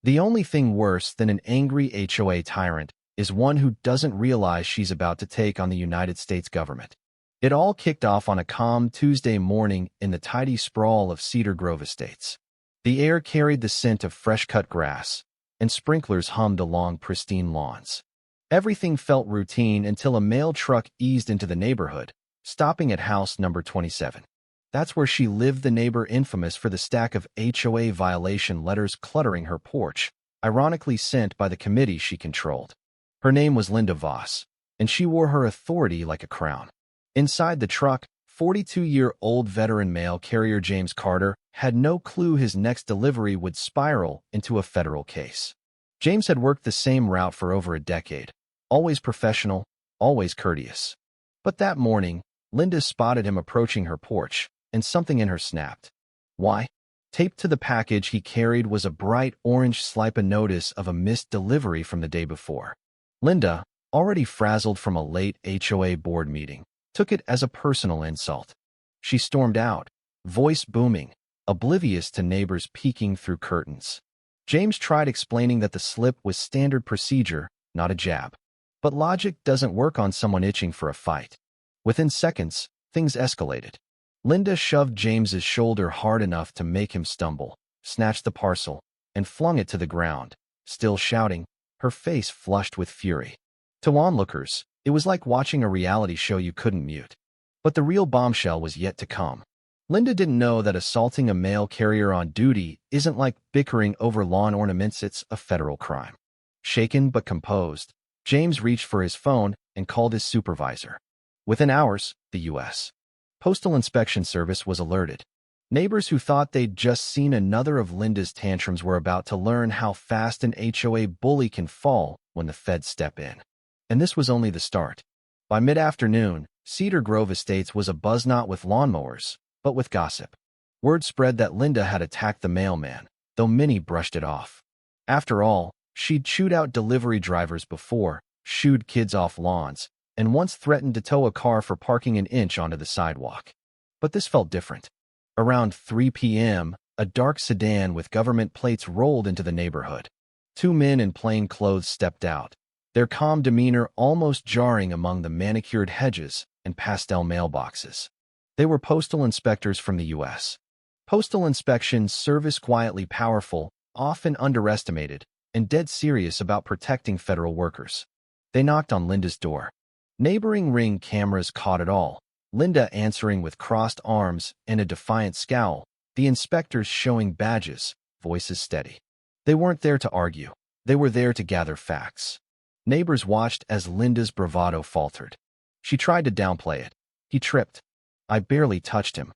The only thing worse than an angry HOA tyrant is one who doesn't realize she's about to take on the United States government. It all kicked off on a calm Tuesday morning in the tidy sprawl of Cedar Grove Estates. The air carried the scent of fresh-cut grass, and sprinklers hummed along pristine lawns. Everything felt routine until a mail truck eased into the neighborhood, stopping at house number 27. That's where she lived, the neighbor infamous for the stack of HOA violation letters cluttering her porch, ironically sent by the committee she controlled. Her name was Linda Voss, and she wore her authority like a crown. Inside the truck, 42-year-old veteran mail carrier James Carter had no clue his next delivery would spiral into a federal case. James had worked the same route for over a decade, always professional, always courteous. But that morning, Linda spotted him approaching her porch, and something in her snapped. Why? Taped to the package he carried was a bright orange slip, a notice of a missed delivery from the day before. Linda, already frazzled from a late HOA board meeting, took it as a personal insult. She stormed out, voice booming, oblivious to neighbors peeking through curtains. James tried explaining that the slip was standard procedure, not a jab. But logic doesn't work on someone itching for a fight. Within seconds, things escalated. Linda shoved James's shoulder hard enough to make him stumble, snatched the parcel, and flung it to the ground, still shouting, her face flushed with fury. To onlookers, it was like watching a reality show you couldn't mute. But the real bombshell was yet to come. Linda didn't know that assaulting a mail carrier on duty isn't like bickering over lawn ornaments, it's a federal crime. Shaken but composed, James reached for his phone and called his supervisor. Within hours, the U.S. Postal Inspection Service was alerted. Neighbors who thought they'd just seen another of Linda's tantrums were about to learn how fast an HOA bully can fall when the feds step in. And this was only the start. By mid-afternoon, Cedar Grove Estates was abuzz not with lawnmowers, but with gossip. Word spread that Linda had attacked the mailman, though many brushed it off. After all, she'd chewed out delivery drivers before, shooed kids off lawns, and once threatened to tow a car for parking an inch onto the sidewalk. But this felt different. Around 3 p.m., a dark sedan with government plates rolled into the neighborhood. Two men in plain clothes stepped out, their calm demeanor almost jarring among the manicured hedges and pastel mailboxes. They were postal inspectors from the U.S. Postal Inspection Service, quietly powerful, often underestimated, and dead serious about protecting federal workers. They knocked on Linda's door. Neighboring Ring cameras caught it all, Linda answering with crossed arms and a defiant scowl, the inspectors showing badges, voices steady. They weren't there to argue. They were there to gather facts. Neighbors watched as Linda's bravado faltered. She tried to downplay it. He tripped. I barely touched him.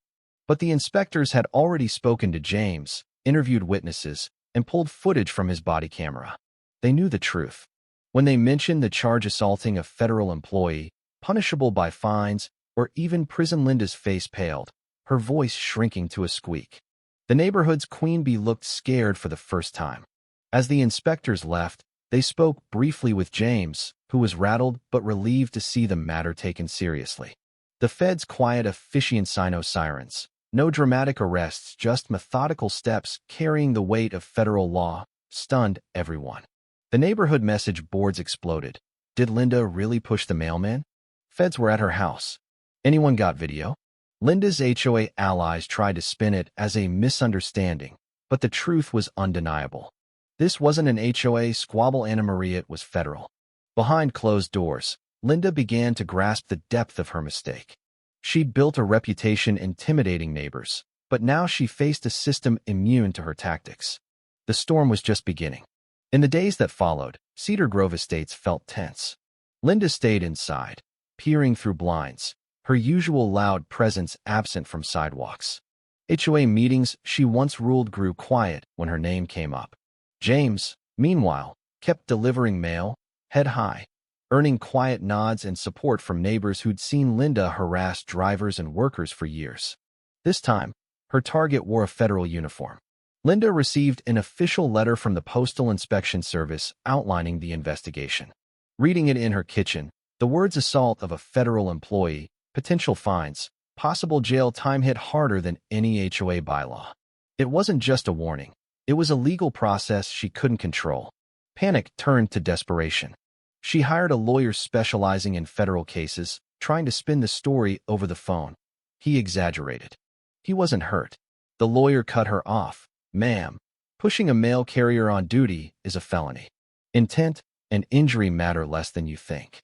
But the inspectors had already spoken to James, interviewed witnesses, and pulled footage from his body camera. They knew the truth. When they mentioned the charge assaulting a federal employee, punishable by fines, or even prison, Linda's face paled, her voice shrinking to a squeak. The neighborhood's queen bee looked scared for the first time. As the inspectors left, they spoke briefly with James, who was rattled but relieved to see the matter taken seriously. The feds' quiet officiant sirens. No dramatic arrests, just methodical steps carrying the weight of federal law, stunned everyone. The neighborhood message boards exploded. Did Linda really push the mailman? Feds were at her house. Anyone got video? Linda's HOA allies tried to spin it as a misunderstanding, but the truth was undeniable. This wasn't an HOA squabble, Anna Maria, it was federal. Behind closed doors, Linda began to grasp the depth of her mistake. She'd built a reputation intimidating neighbors, but now she faced a system immune to her tactics. The storm was just beginning. In the days that followed, Cedar Grove Estates felt tense. Linda stayed inside, peering through blinds, her usual loud presence absent from sidewalks. HOA meetings she once ruled grew quiet when her name came up. James, meanwhile, kept delivering mail, head high, earning quiet nods and support from neighbors who'd seen Linda harass drivers and workers for years. This time, her target wore a federal uniform. Linda received an official letter from the Postal Inspection Service outlining the investigation. Reading it in her kitchen, the words assault of a federal employee, potential fines, possible jail time hit harder than any HOA bylaw. It wasn't just a warning. It was a legal process she couldn't control. Panic turned to desperation. She hired a lawyer specializing in federal cases, trying to spin the story over the phone. He exaggerated. He wasn't hurt. The lawyer cut her off. "Ma'am, pushing a mail carrier on duty is a felony. Intent and injury matter less than you think."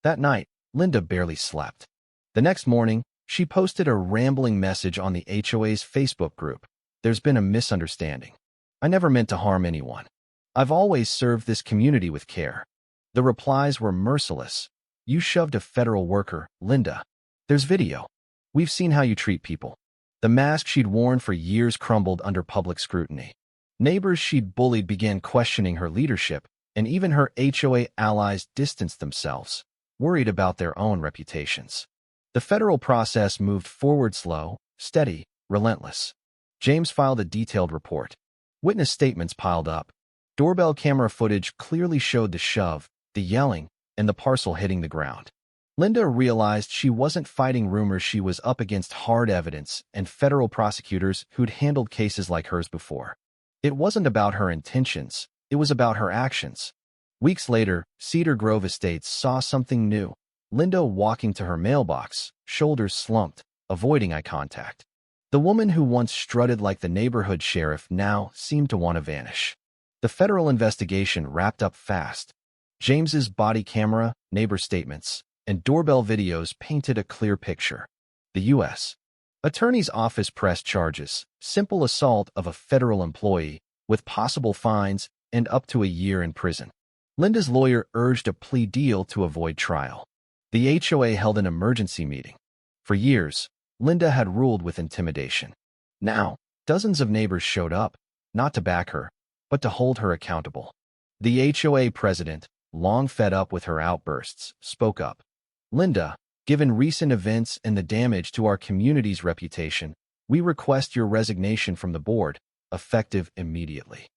That night, Linda barely slept. The next morning, she posted a rambling message on the HOA's Facebook group. "There's been a misunderstanding. I never meant to harm anyone. I've always served this community with care." The replies were merciless. "You shoved a federal worker, Linda. There's video. We've seen how you treat people." The mask she'd worn for years crumbled under public scrutiny. Neighbors she'd bullied began questioning her leadership, and even her HOA allies distanced themselves, worried about their own reputations. The federal process moved forward slow, steady, relentless. James filed a detailed report. Witness statements piled up. Doorbell camera footage clearly showed the shove, the yelling, and the parcel hitting the ground. Linda realized she wasn't fighting rumors. She was up against hard evidence and federal prosecutors who'd handled cases like hers before. It wasn't about her intentions. It was about her actions. Weeks later, Cedar Grove Estates saw something new. Linda walking to her mailbox, shoulders slumped, avoiding eye contact. The woman who once strutted like the neighborhood sheriff now seemed to want to vanish. The federal investigation wrapped up fast. James's body camera, neighbor statements, and doorbell videos painted a clear picture. The U.S. Attorney's Office pressed charges, simple assault of a federal employee, with possible fines and up to a year in prison. Linda's lawyer urged a plea deal to avoid trial. The HOA held an emergency meeting. For years, Linda had ruled with intimidation. Now, dozens of neighbors showed up, not to back her, but to hold her accountable. The HOA president, long fed up with her outbursts, spoke up. "Linda, given recent events and the damage to our community's reputation, we request your resignation from the board, effective immediately."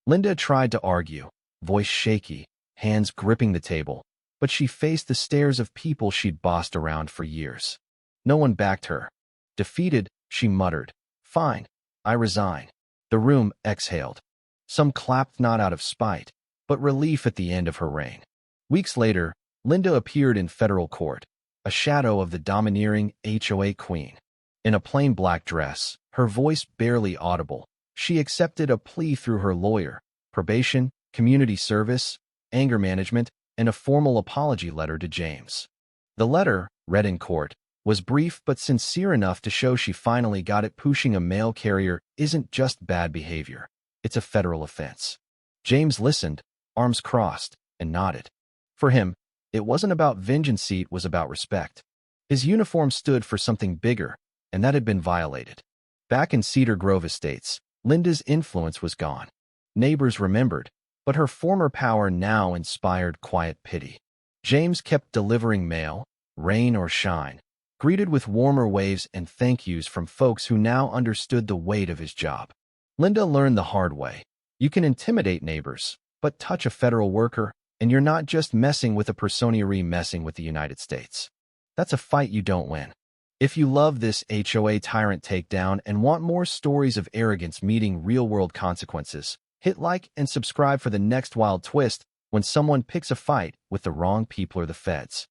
Linda tried to argue, voice shaky, hands gripping the table, but she faced the stares of people she'd bossed around for years. No one backed her. Defeated, she muttered, "Fine, I resign." The room exhaled. Some clapped not out of spite, but relief at the end of her reign. Weeks later, Linda appeared in federal court, a shadow of the domineering HOA queen. In a plain black dress, her voice barely audible, she accepted a plea through her lawyer: probation, community service, anger management, and a formal apology letter to James. The letter, read in court, was brief but sincere enough to show she finally got it. Pushing a mail carrier isn't just bad behavior. It's a federal offense. James listened, arms crossed, and nodded. For him, it wasn't about vengeance, it was about respect. His uniform stood for something bigger, and that had been violated. Back in Cedar Grove Estates, Linda's influence was gone. Neighbors remembered, but her former power now inspired quiet pity. James kept delivering mail, rain or shine, greeted with warmer waves and thank yous from folks who now understood the weight of his job. Linda learned the hard way. You can intimidate neighbors, but touch a federal worker, and you're not just messing with a persona, you're messing with the United States. That's a fight you don't win. If you love this HOA tyrant takedown and want more stories of arrogance meeting real-world consequences, hit like and subscribe for the next wild twist when someone picks a fight with the wrong people or the feds.